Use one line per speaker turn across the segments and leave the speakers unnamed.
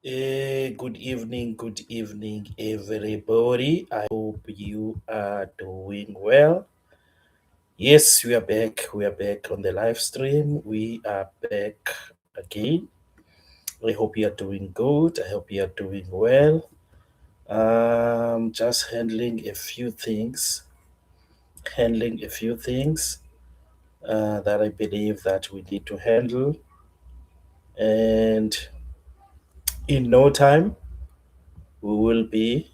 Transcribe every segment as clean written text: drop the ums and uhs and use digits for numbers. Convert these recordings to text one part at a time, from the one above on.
Good evening, everybody. I hope you are doing well. Yes, we are back. We are back on the live stream. We are back again. I hope you are doing good. I hope you are doing well. Just handling a few things that I believe that we need to handle, and in no time we will be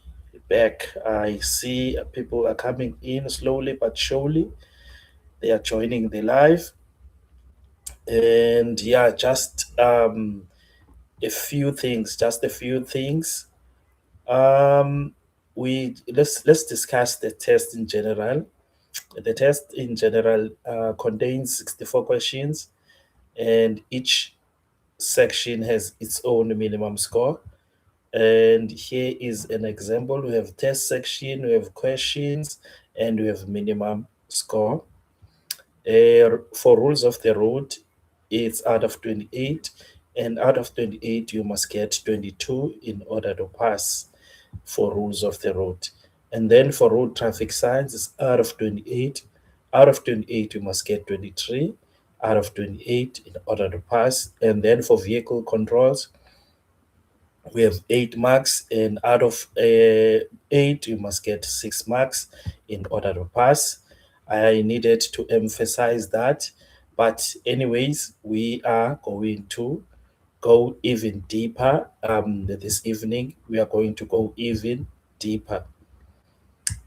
back. I see people are coming in slowly but surely. They are joining the live, and yeah, just a few things. Just a few things. Um, we let's discuss the test in general. The test in general contains 64 questions, and each section has its own minimum score. And here is an example. We have test section, we have questions, and we have minimum score. For rules of the road, it's out of 28, and out of 28, you must get 22 in order to pass for rules of the road. And then for road traffic signs, it's out of 28. Out of 28, you must get 23 out of 28 in order to pass. And then for vehicle controls, we have 8 marks, and out of 8 you must get 6 marks in order to pass. I needed to emphasize that, but anyways, we are going to go even deeper. This evening we are going to go even deeper.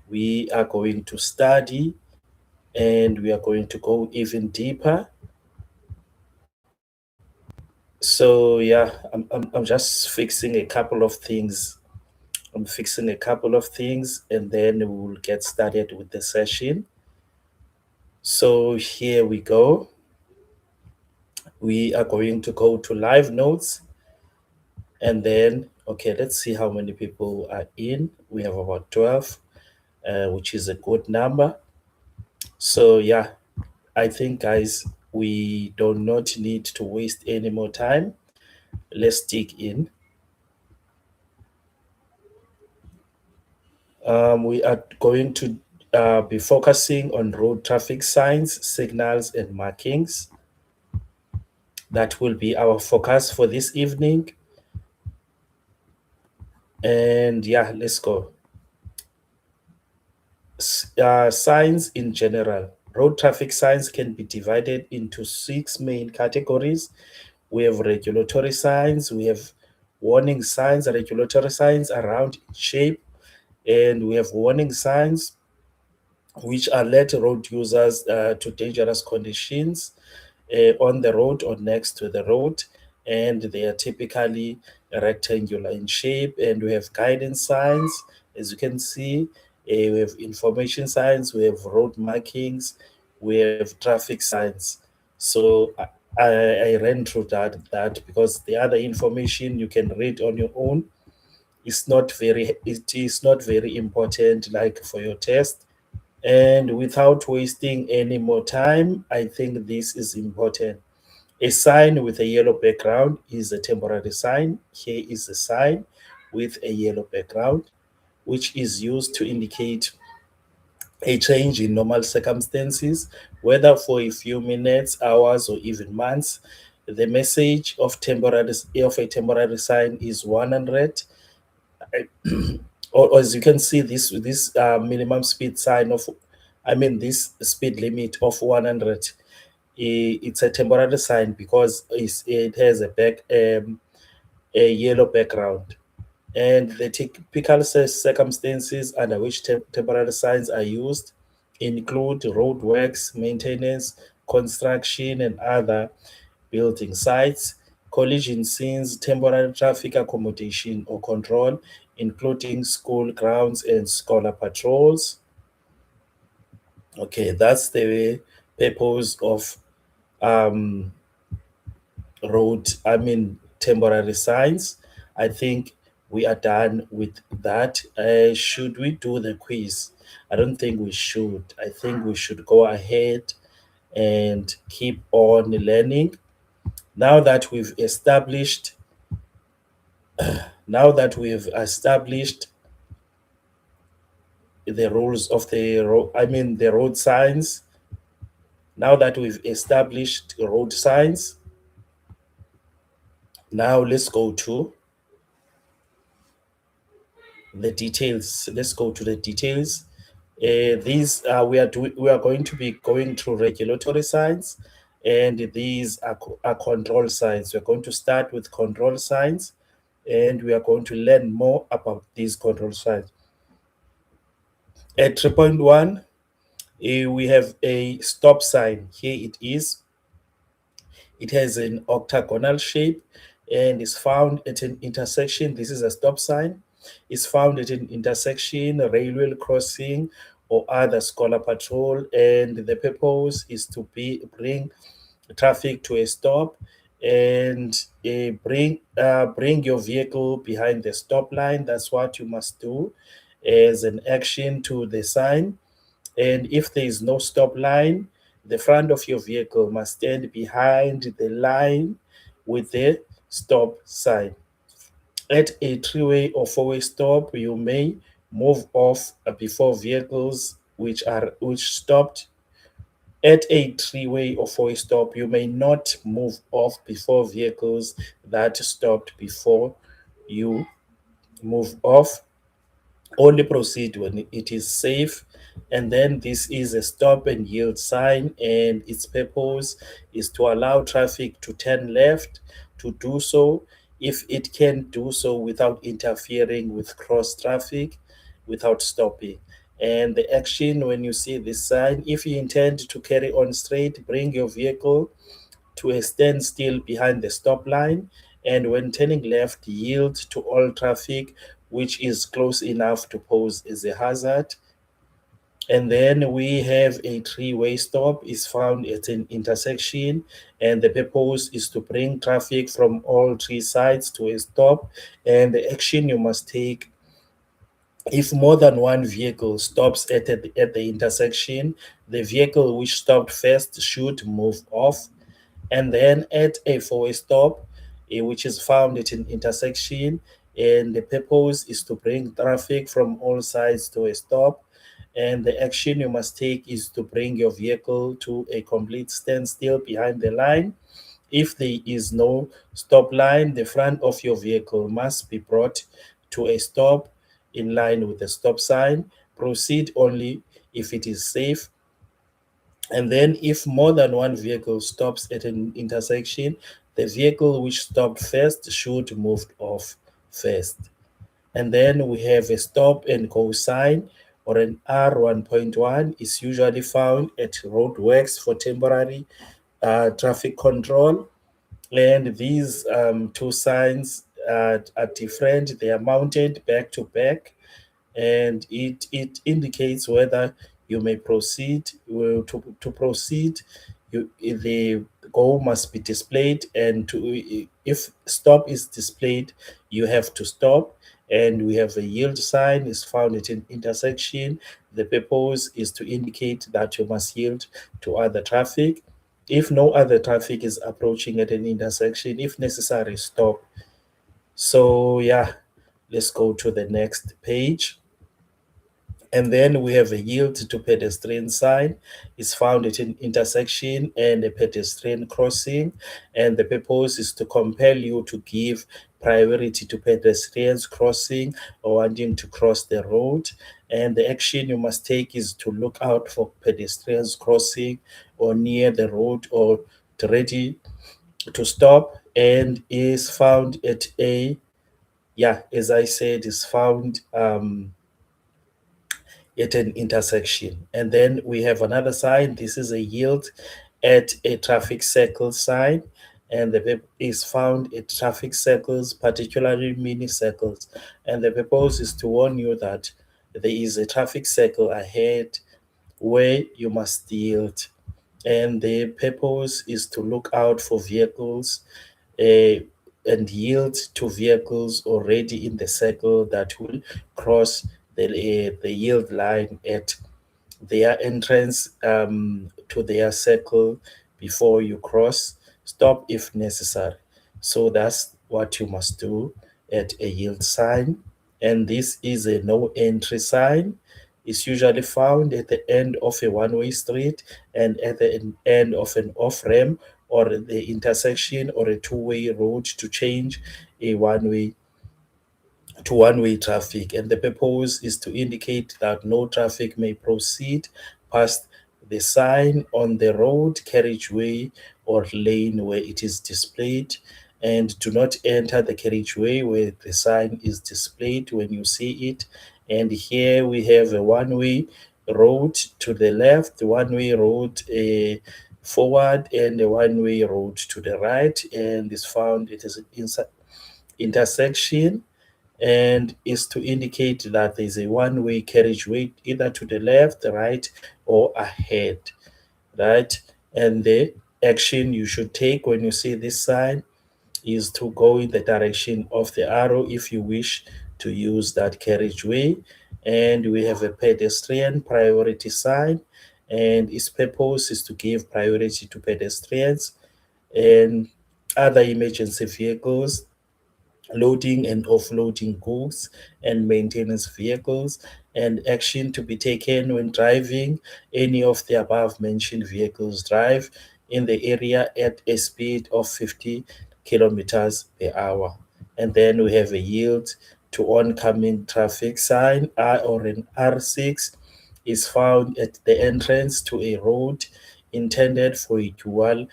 We are going to study, and we are going to go even deeper. So yeah, I'm just fixing a couple of things. I'm fixing a couple of things, and then we will get started with the session. So here we go. We are going to go to live notes, and then, okay, let's see how many people are in. We have about 12, which is a good number. So yeah, I think, guys, we do not need to waste any more time. Let's dig in. We are going to be focusing on road traffic signs, signals, and markings. That will be our focus for this evening. And yeah, let's go. Signs in general. Road traffic signs can be divided into six main categories. We have regulatory signs, we have warning signs, regulatory signs around shape, and we have warning signs which alert road users to dangerous conditions on the road or next to the road, and they are typically rectangular in shape. And we have guidance signs, as you can see. We have information signs, we have road markings, we have traffic signs. So I ran through that because the other information you can read on your own. It is not very important like for your test. And without wasting any more time, I think this is important. A sign with a yellow background is a temporary sign. Here is a sign with a yellow background, which is used to indicate a change in normal circumstances, whether for a few minutes, hours, or even months. The message of a temporary sign is 100. Or as you can see, this minimum speed sign of, I mean, this speed limit of 100. It's a temporary sign because it has a yellow background. And the typical circumstances under which temporary signs are used include roadworks, maintenance, construction, and other building sites, collision scenes, temporary traffic accommodation or control, including school grounds and scholar patrols. Okay, that's the purpose of um, temporary signs. I think we are done with that. Should we do the quiz? I don't think we should. I think we should go ahead and keep on learning. Now that we've established Now that we've established the rules of the road, I mean the road signs, now that we've established road signs, now let's go to the details. Let's go to the details. These we are going to be going through regulatory signs, and these are control signs. We're going to start with control signs, and we are going to learn more about these control signs. At 3.1, we have a stop sign. Here it is. It has an octagonal shape and is found at an intersection. This is a stop sign. It's found at an intersection, a railway crossing, or other scholar patrol. And the purpose is to bring traffic to a stop and bring your vehicle behind the stop line. That's what you must do as an action to the sign. And if there is no stop line, the front of your vehicle must stand behind the line with the stop sign. At a three-way or four-way stop, you may move off before vehicles which stopped. At a three-way or four-way stop, you may not move off before vehicles that stopped before you move off. Only proceed when it is safe. And then this is a stop and yield sign, and its purpose is to allow traffic to turn left. To do so, if it can do so without interfering with cross traffic, without stopping. And the action when you see this sign, if you intend to carry on straight, bring your vehicle to a standstill behind the stop line, and when turning left, yield to all traffic which is close enough to pose as a hazard. And then we have a three-way stop is found at an intersection, and the purpose is to bring traffic from all three sides to a stop. And the action you must take, if more than one vehicle stops at the intersection, the vehicle which stopped first should move off. And then at a four-way stop, which is found at an intersection, and the purpose is to bring traffic from all sides to a stop. And the action you must take is to bring your vehicle to a complete standstill behind the line. If there is no stop line, the front of your vehicle must be brought to a stop in line with the stop sign. Proceed only if it is safe. And then, if more than one vehicle stops at an intersection, the vehicle which stopped first should move off first. And then we have a stop and go sign, or an R1.1 is usually found at roadworks for temporary traffic control. And these two signs are different, they are mounted back to back, and it indicates whether you may proceed. To proceed, the goal must be displayed, and if stop is displayed, you have to stop. And we have a yield sign is found at an intersection. The purpose is to indicate that you must yield to other traffic. If no other traffic is approaching at an intersection, if necessary, stop. So yeah, let's go to the next page. And then we have a yield to pedestrian sign. It's found at an intersection and a pedestrian crossing. And the purpose is to compel you to give priority to pedestrians crossing or wanting to cross the road. And the action you must take is to look out for pedestrians crossing or near the road, or to ready to stop, and is found at a, yeah, as I said, is found at an intersection. And then we have another sign. This is a yield at a traffic circle sign, and the is found at traffic circles, particularly mini circles. And the purpose is to warn you that there is a traffic circle ahead where you must yield. And the purpose is to look out for vehicles uh, and yield to vehicles already in the circle that will cross the yield line at their entrance to their circle before you cross. Stop if necessary. So that's what you must do at a yield sign, and this is a no entry sign. It's usually found at the end of a one-way street and at the end of an off-ramp or the intersection or a two-way road to change a one-way traffic, and the purpose is to indicate that no traffic may proceed past the sign on the road, carriageway, or lane where it is displayed, and do not enter the carriageway where the sign is displayed when you see it. And here we have a one-way road to the left, one-way road forward, and a one-way road to the right, and is found it is an intersection, and is to indicate that there's a one-way carriageway either to the left, the right, or ahead, right? And the action you should take when you see this sign is to go in the direction of the arrow if you wish to use that carriageway. And we have a pedestrian priority sign, and its purpose is to give priority to pedestrians and other emergency vehicles, loading and offloading goods, and maintenance vehicles, and action to be taken when driving any of the above mentioned vehicles drive in the area at a speed of 50 kilometers per hour. And then we have a yield to oncoming traffic sign, R or an R6 is found at the entrance to a road intended for a dual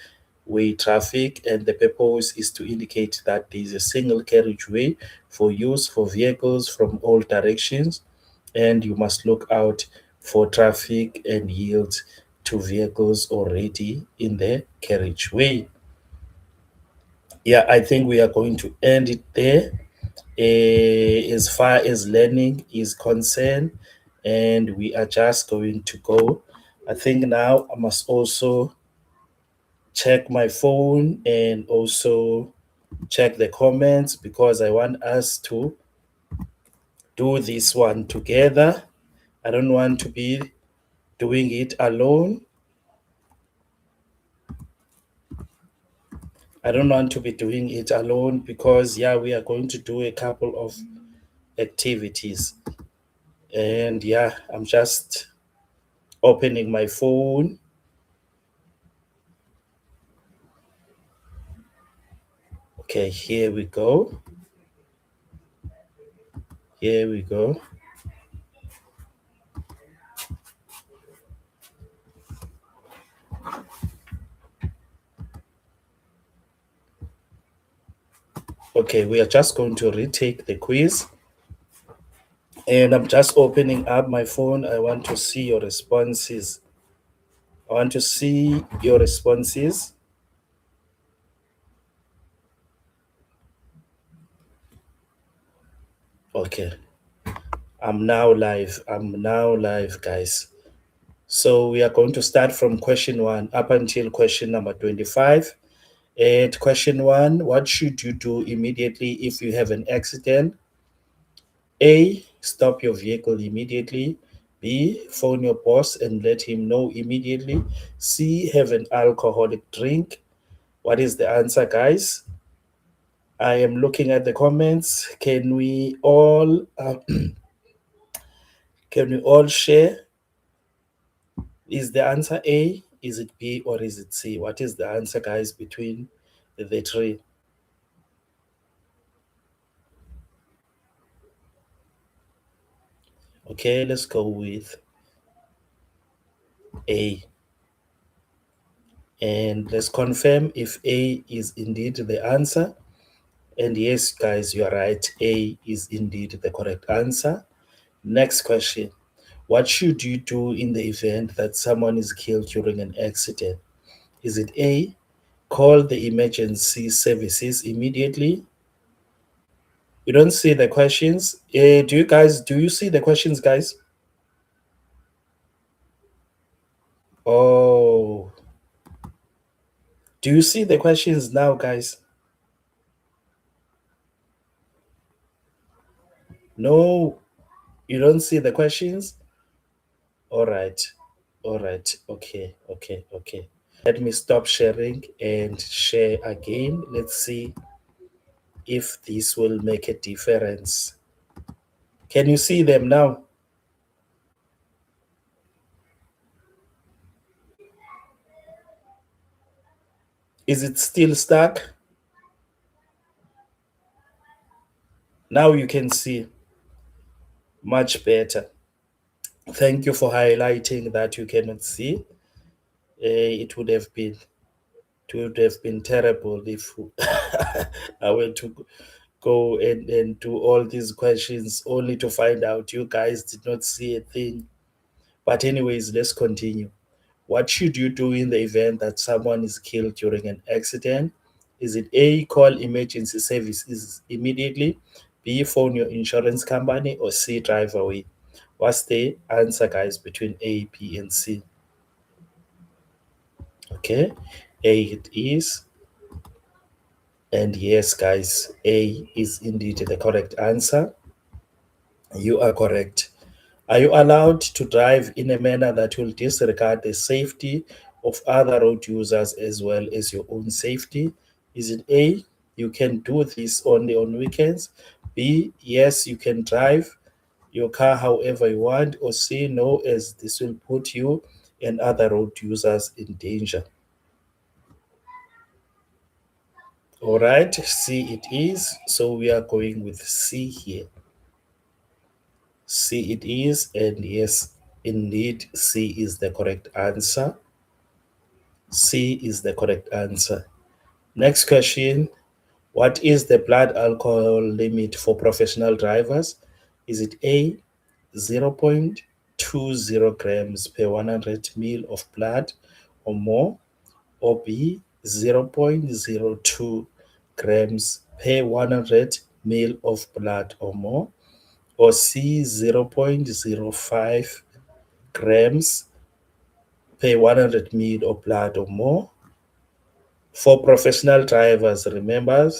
way traffic, and the purpose is to indicate that there is a single carriageway for use for vehicles from all directions, and you must look out for traffic and yield to vehicles already in the carriageway. Yeah, I think we are going to end it there. As far as learning is concerned, and we are just going to go. I think now I must also check my phone and also check the comments because I want us to do this one together. I don't want to be doing it alone. I don't want to be doing it alone because, yeah, we are going to do a couple of activities. And yeah, I'm just opening my phone. Okay, here we go. Here we go. Okay, we are just going to retake the quiz. And I'm just opening up my phone. I want to see your responses. I want to see your responses. Okay, I'm now live. I'm now live, guys. So we are going to start from question one up until question number 25. And question one, what should you do immediately if you have an accident? A, stop your vehicle immediately. B, phone your boss and let him know immediately. C, have an alcoholic drink. What is the answer, guys? I am looking at the comments. Can we all share? Is the answer A? Is it B or is it C? What is the answer, guys, between the three? Okay, let's go with A. And let's confirm if A is indeed the answer. And yes, guys, you are right. A is indeed the correct answer. Next question. What should you do in the event that someone is killed during an accident? Is it A, call the emergency services immediately? You don't see the questions. Do you see the questions, guys? Oh, do you see the questions now, guys? No, you don't see the questions? All right. All right. Okay. Okay. Okay. Let me stop sharing and share again. Let's see if this will make a difference. Can you see them now? Is it still stuck? Now you can see much better. Thank you for highlighting that you cannot see. It would have been terrible if I were to go and do all these questions only to find out you guys did not see a thing. But anyways, let's continue. What should you do in the event that someone is killed during an accident? Is it A, call emergency services immediately, B, phone your insurance company, or C, drive away? What's the answer, guys, between A, B, and C? Okay, A it is. And yes, guys, A is indeed the correct answer. You are correct. Are you allowed to drive in a manner that will disregard the safety of other road users as well as your own safety? Is it A, you can do this only on weekends? B, yes, you can drive your car however you want? Or C, no, as this will put you and other road users in danger? All right, C it is. So we are going with C here. C it is, and yes, indeed, C is the correct answer. C is the correct answer. Next question. What is the blood alcohol limit for professional drivers? Is it A, 0.20 grams per 100 ml of blood or more, or B, 0.02 grams per 100 ml of blood or more, or C, 0.05 grams per 100 ml of blood or more? For professional drivers, remember,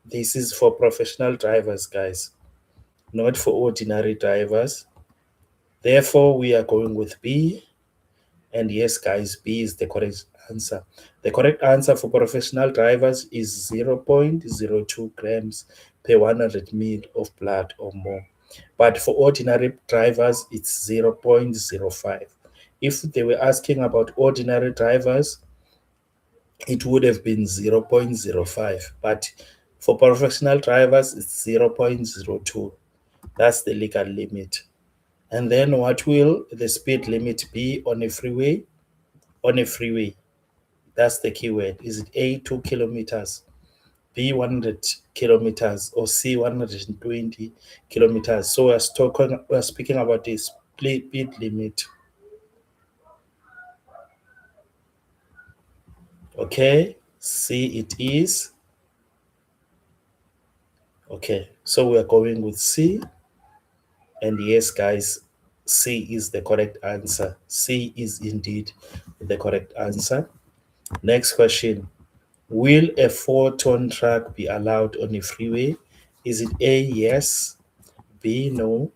this is for professional drivers, guys, not for ordinary drivers. Therefore, we are going with B. And yes, guys, B is the correct answer. The correct answer for professional drivers is 0.02 grams per 100 ml of blood or more. But for ordinary drivers, it's 0.05. If they were asking about ordinary drivers, it would have been 0.05. But for professional drivers, it's 0.02. That's the legal limit. And then what will the speed limit be on a freeway? On a freeway, that's the keyword. Is it A, 2 kilometers, B, 100 kilometers, or C, 120 kilometers? So we're speaking about the speed limit. Okay, C it is. Okay, so we are going with C. And yes, guys, C is the correct answer. C is indeed the correct answer. Next question. Will a 4-ton truck be allowed on a freeway? Is it A, yes, B, no,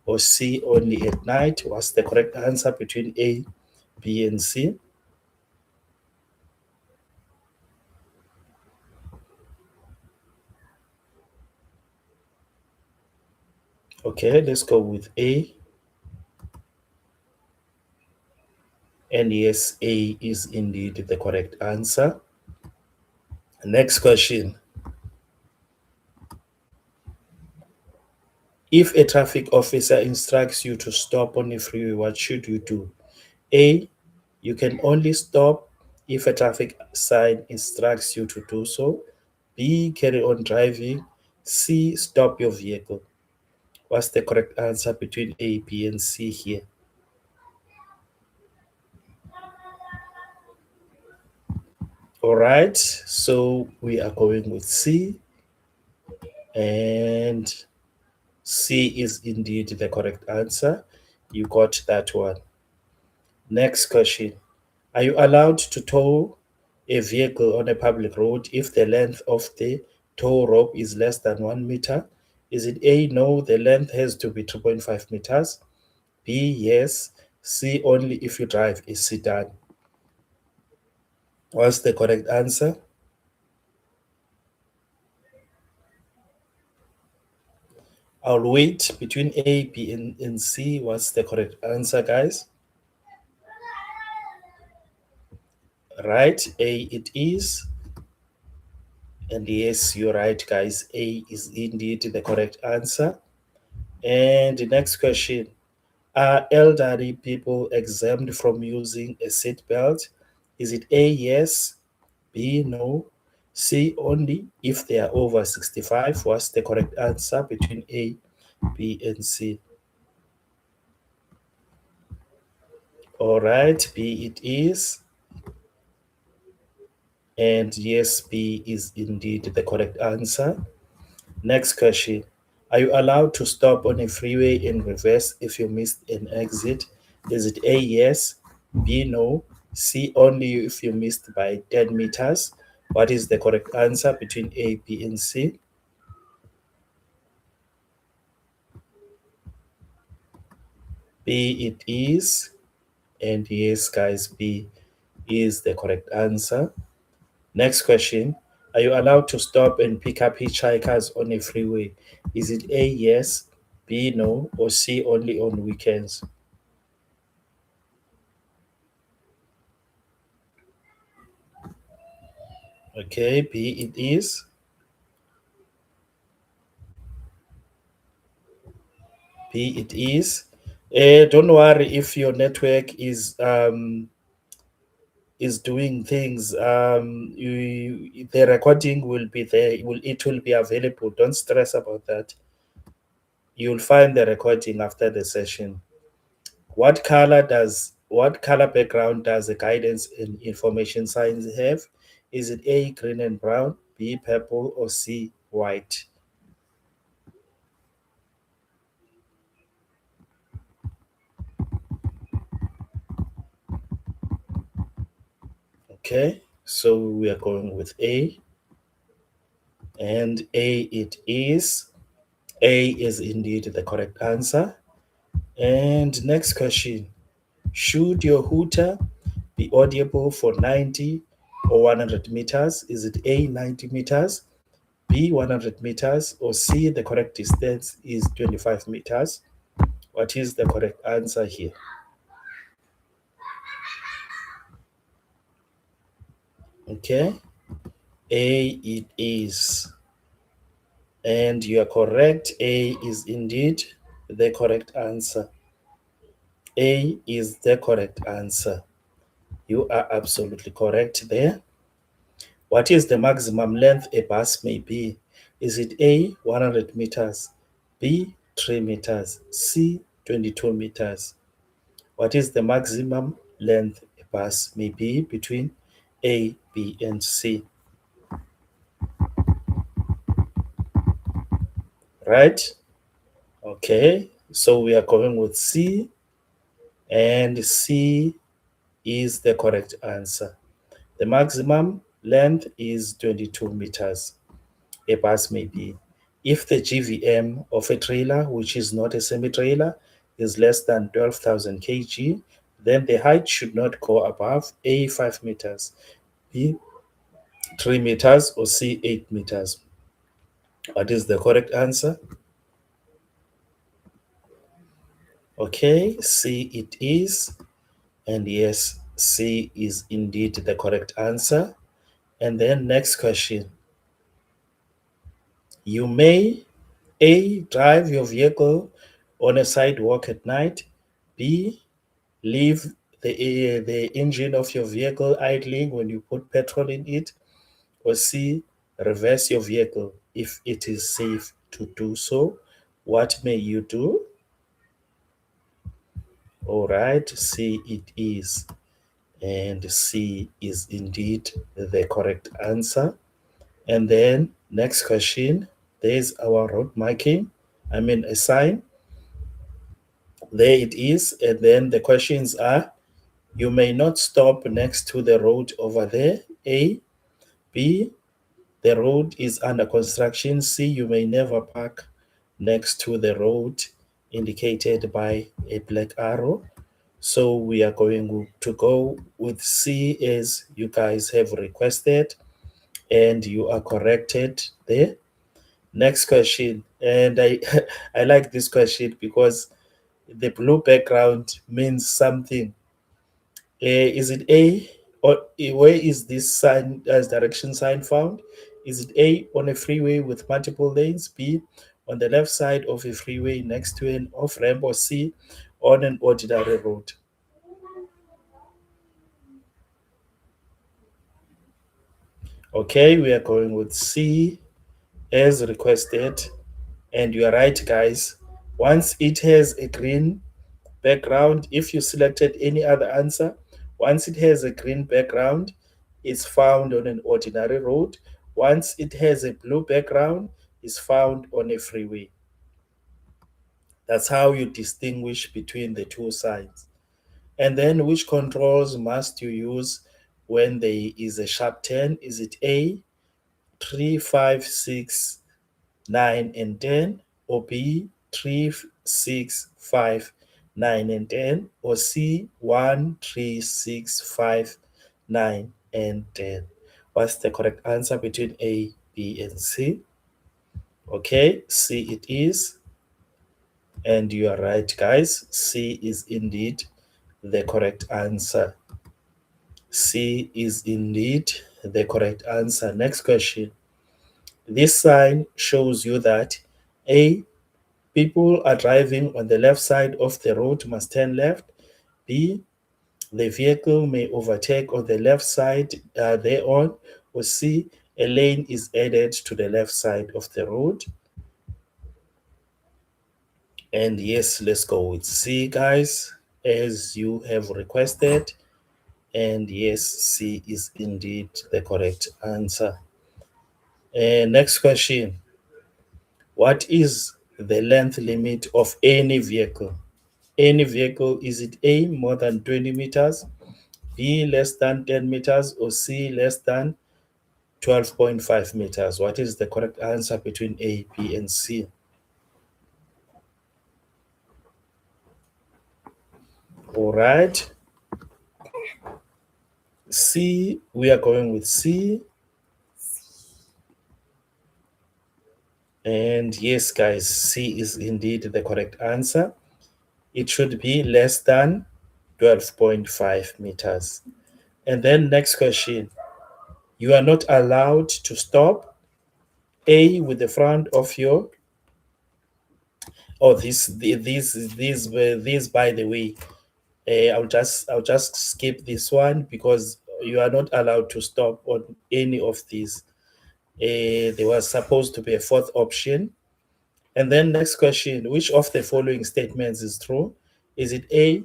or C, only at night? What's the correct answer between A, B, and C? Okay, let's go with A. And yes, A is indeed the correct answer. Next question. If a traffic officer instructs you to stop on a freeway, what should you do? A, you can only stop if a traffic sign instructs you to do so. B, carry on driving. C, stop your vehicle. What's the correct answer between A, B, and C here? All right, so we are going with C, and C is indeed the correct answer. You got that one. Next question. Are you allowed to tow a vehicle on a public road if the length of the tow rope is less than 1 meter? Is it A, no, the length has to be 2.5 meters? B, yes. C, only if you drive a sedan. What's the correct answer? I'll wait between A, B, and C. What's the correct answer, guys? Right, A it is. And yes, you're right, guys. A is indeed the correct answer. And the next question: are elderly people exempt from using a seatbelt? Is it A, yes, B, no, C, only if they are over 65? What's the correct answer between A, B, and C? All right, B it is. And yes, B is indeed the correct answer. Next question: are you allowed to stop on a freeway in reverse if you missed an exit? Is it A, yes, B, no, C, only if you missed by 10 meters? What is the correct answer between A, B, and C? B it is. And yes, guys, B is the correct answer. Next question: are you allowed to stop and pick up hitchhikers on a freeway? Is it A, yes, B, no, or C, only on weekends? Okay, B it is. B it is. Don't worry if your network is doing things. The recording will be there. It will be available. Don't stress about that. You'll find the recording after the session. What color background does the guidance and information signs have? Is it A, green and brown, B, purple, or C, white? Okay, so we are going with A, and A it is. A is indeed the correct answer. And next question: should your hooter be audible for 90 or 100 meters? Is it A, 90 meters, B, 100 meters, or C, the correct distance is 25 meters? What is the correct answer here? Okay, A it is. And you are correct. A is indeed the correct answer. A is the correct answer. You are absolutely correct there. What is the maximum length a bus may be? Is it A, 100 meters, B, 3 meters, C, 22 meters? What is the maximum length a bus may be between A, B, and C? Right? Okay, so we are going with C, and C is the correct answer. The maximum length is 22 meters. A bus may be. If the GVM of a trailer, which is not a semi-trailer, is less than 12,000 kg, then the height should not go above A, 5 meters, B, 3 meters, or C, 8 meters. What is the correct answer? Okay, C it is. And yes, C is indeed the correct answer. And then next question: you may A, drive your vehicle on a sidewalk at night, B, leave the engine of your vehicle idling when you put petrol in it, or C, reverse your vehicle if it is safe to do so. What may you do? All right, C it is. And C is indeed the correct answer. And then next question, there's our road marking. I mean a sign. There it is. And then the questions are: you may not stop next to the road over there. A. B. The road is under construction. C. You may never park next to the road indicated by a black arrow. So we are going to go with C as you guys have requested, and you are corrected there. Next question, and I I like this question because the blue background means something. Is it A, or where is this sign as direction sign found? Is it A, on a freeway with multiple lanes? B, on the left side of a freeway next to an off ramp? Or C, on an ordinary road? Okay, we are going with C as requested. And you are right, guys. Once it has a green background, if you selected any other answer, once it has a green background, it's found on an ordinary road. Once it has a blue background, it's found on a freeway. That's how you distinguish between the two signs. And then which controls must you use when there is a sharp turn? Is it A, 3, 5, 6, 9, and 10, or B, 3, 6, 5, 9, and 10, or C, 1, 3, 6, 5, 9, and 10? What's the correct answer between A, B, and C? Okay, C it is. And you are right, guys. C is indeed the correct answer. C is indeed the correct answer. Next question. This sign shows you that A, people are driving on the left side of the road must turn left. B, the vehicle may overtake on the left side thereon. Or C, a lane is added to the left side of the road. And yes, let's go with C, guys, as you have requested. And yes, C is indeed the correct answer. And next question. What is the length limit of any vehicle? Any vehicle, is it A, more than 20 meters, B, less than 10 meters, or C, less than 12.5 meters? What is the correct answer between A, B, and C? All right. C, we are going with C. And yes, guys, C is indeed the correct answer. It should be less than 12.5 meters. And then next question. You are not allowed to stop A, with the front of your, oh, this by the way, I'll just skip this one because you are not allowed to stop on any of these. There was supposed to be a fourth option. And then next question, which of the following statements is true? Is it A,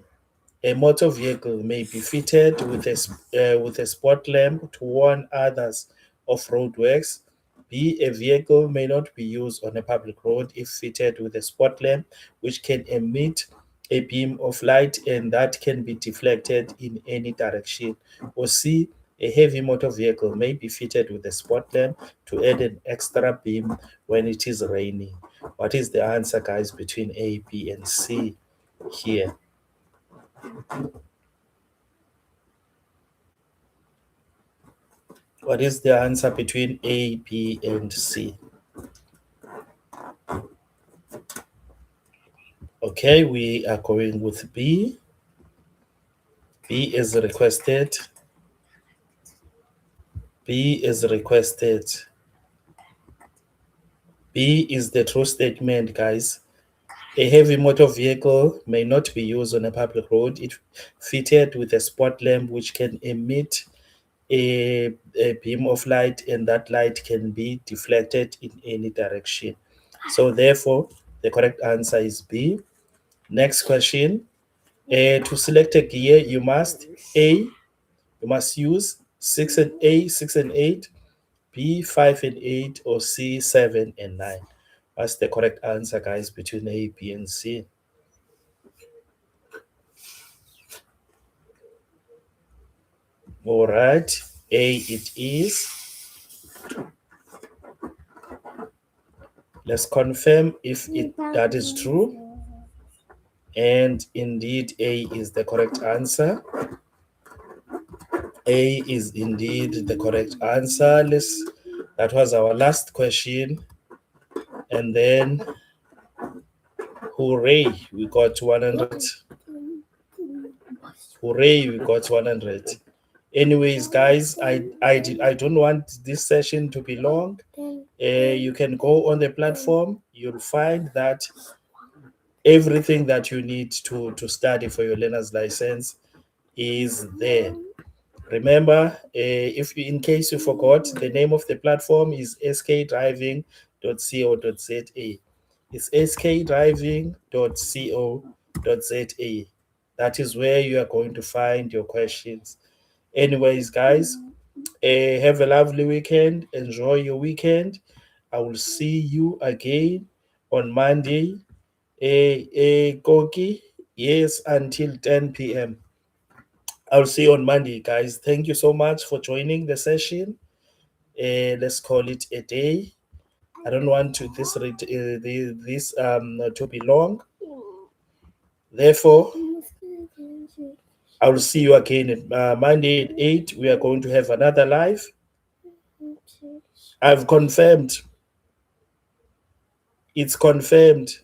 motor vehicle may be fitted with a spot lamp to warn others of roadworks? B, a vehicle may not be used on a public road if fitted with a spot lamp which can emit a beam of light and that can be deflected in any direction. Or C, a heavy motor vehicle may be fitted with a spot lamp to add an extra beam when it is raining. What is the answer, guys, between A, B, and C here? What is the answer between A, B, and C? Okay, we are going with B. B is requested. B is requested. B is the true statement, guys. A heavy motor vehicle may not be used on a public road if fitted with a spot lamp which can emit a beam of light, and that light can be deflected in any direction. So, therefore, the correct answer is B. Next question. To select a gear, you must use 6 and 8, B 5 and 8, or C 7 and 9. What's the correct answer, guys, between A, B, and C? All right, A it is. Let's confirm if that is true. And indeed, A is the correct answer. A is indeed the correct answer. That was our last question. And then, hooray, we got 100. Hooray, we got 100. Anyways, guys, I don't want this session to be long. You can go on the platform. You'll find that everything that you need to study for your learner's license is there. Remember, if you, in case you forgot, the name of the platform is skdriving.co.za. It's skdriving.co.za. That is where you are going to find your questions. Anyways, guys, have a lovely weekend. Enjoy your weekend. I will see you again on Monday. Koki, yes, until 10 p.m. I'll see you on Monday, guys. Thank you so much for joining the session. Let's call it a day. I don't want to this to be long. Therefore, I will see you again at Monday at 8. We are going to have another live. I've confirmed. It's confirmed.